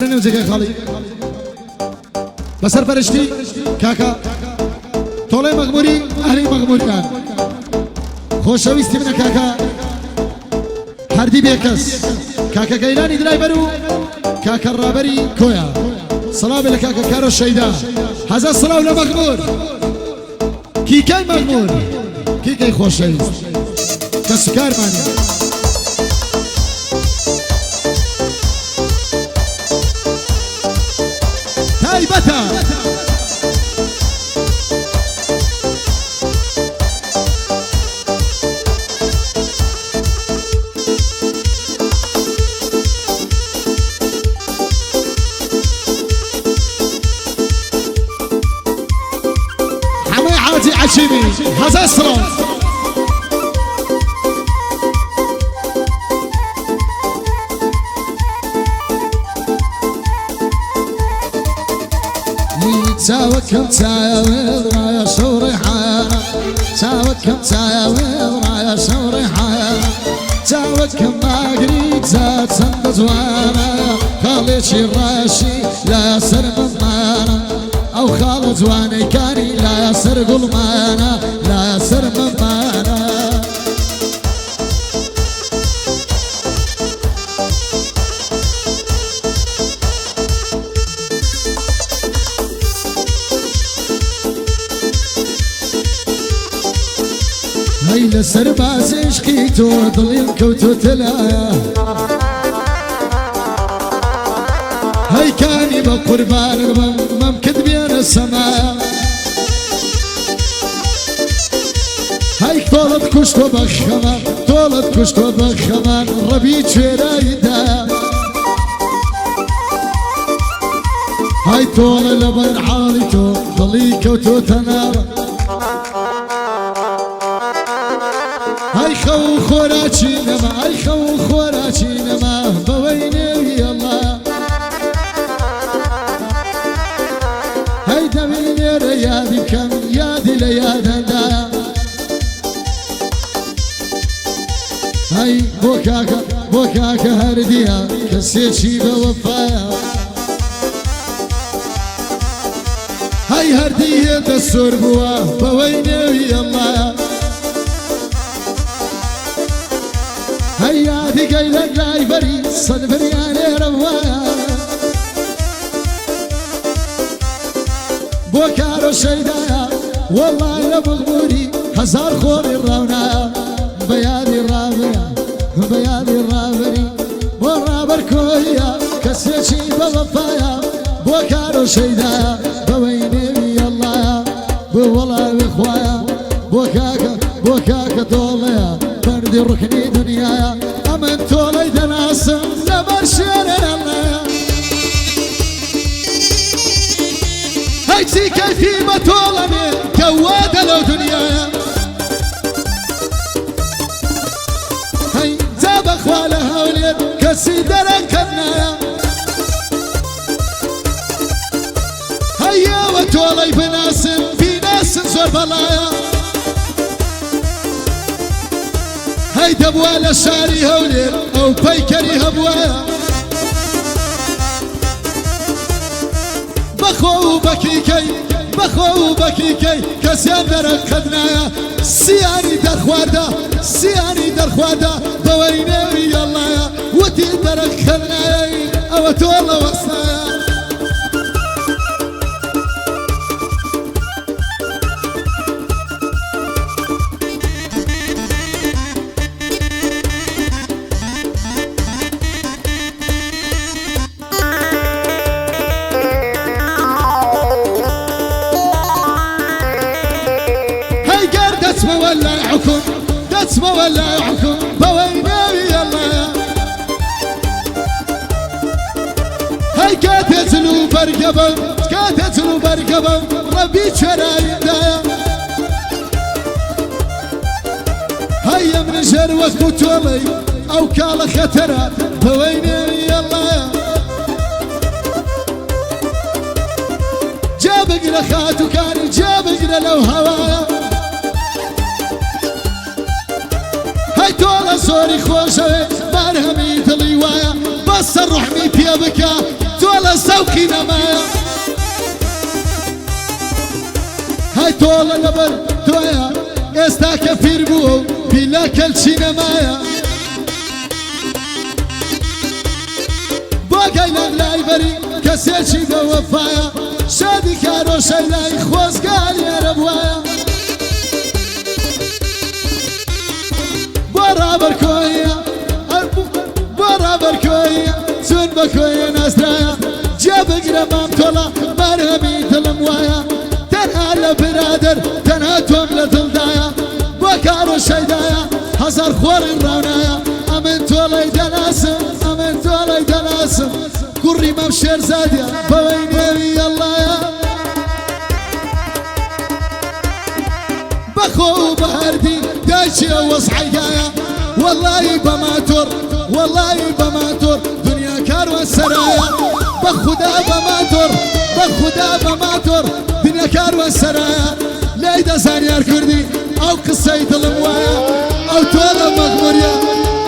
نوزيكا خالي بسر برشتي كاكا طولي مغموري أهلي مغموريان خوشويستي من كاكا هردي بيكس كاكا قيلاني درايبرو كاكا الرابري كويا صلاة لكاكا كارو الشيدا هذا الصلاة لمغمور كي مغمور كي خوشويست كسكار ماني تايبتا حمي عادي عشيمي هذا اسرار ساوكم تاويض رايا شوري حانا ساوكم تاويض رايا شوري حانا ساوكم ما قريت زاد سند زوانا خالد شراشي لا يسر ممانا او خالد زواني كاني لا يسر قلمانا لا يسر ممانا هاي لسرباس عشقيتو ضلي كوتو تلايا هاي كاني بقربان ممكن بين السماء هاي طولت كشتو بخمان طولت كشتو بخمان ربي شرايدا هاي طول لبن عاليتو ضلي كوتو تنار هاي خو خوراتي نما هاي خو خوراتي نما بويني يلا هاي دميني ريادي كم يادي ليادا دا هاي بوكاكا هرديا كسيتشي بوفايا هاي هردية دستور بوا بويني يلا هيا في قيلك لاي بري صدبري علي روايا بوكارو شيدايا والله يا مغموري هزار خوري الرونا بيادي الرابيا بيادي الرابري والرابر كويا كسيتشي بوفايا بوكارو شيدايا بويني يلا بوالله بخوايا بوكاكا طوليا بردي ركني دنيايا أمن طولي دناسم لبرشين الله هيتي كيفي ما طولني كواد لو دنيايا هي زاب أخوالها وليد كسي درن كبنايا هيا وطولي بناسم في ناس زور بلايا هاي دبوالا شاري هولير او بيكري هبوايا بخو بكيكي كسيان درك خدنايا سياني درخوادا بويني يلا وتي درك خدنايا او تولا وصايا دتما ولا يحكم بويني يلا هاي كاتتلو برقبا ربي شرايدا هيا من جروة كتولي او كالا خطرات بويني يلا جابق لخاتو كان جابق لو هوايا هاي تولا زوري خوشوي مرهمي دلي وايا بس الروح مي بيا بكا شوقي نمايا هاي طول لبر تويا استا كفير بو بلا كلشي نمايا باقي لغلاي بري كسيشي بوفايا شادي كارو شيلاي خوز قال يا ربوايا برابر كويا برابر كويا سون بكويا ناسرايا جاب قربام تولا مرهمي تلموايا تنها لبرادر تنها توم لتلدايا بكارو شيدايا هزار خور رونايا امن تولي دناسم امن تولي دناسم كوري ممشير زاديا بويني يلا يا بخو بهردي دايشي وصحيايا والله بماتور والله بماتور دنيا كارو السرايا بخدا بماتور بخدا بماتور دنيا كارو السرايا ليدا زانيار كردي او قصيد الموايا او تولا مغموريا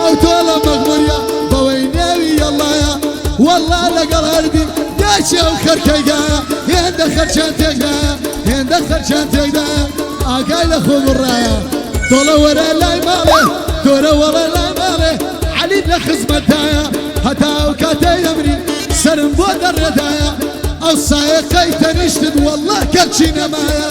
او تولا مغموريا بويني يلا يا والله لقل هردي دايشي وخركيقايا هند خرشان تيقايا هند خرشان تيقايا اقاي لخو الرايا طولا ورا لاي مالي دورا ورا لاي مالي علي لخزمة دايا هتا وكاتا يمري سرم بودر ردايا او سايقاي تنشتد والله كالشي نمايا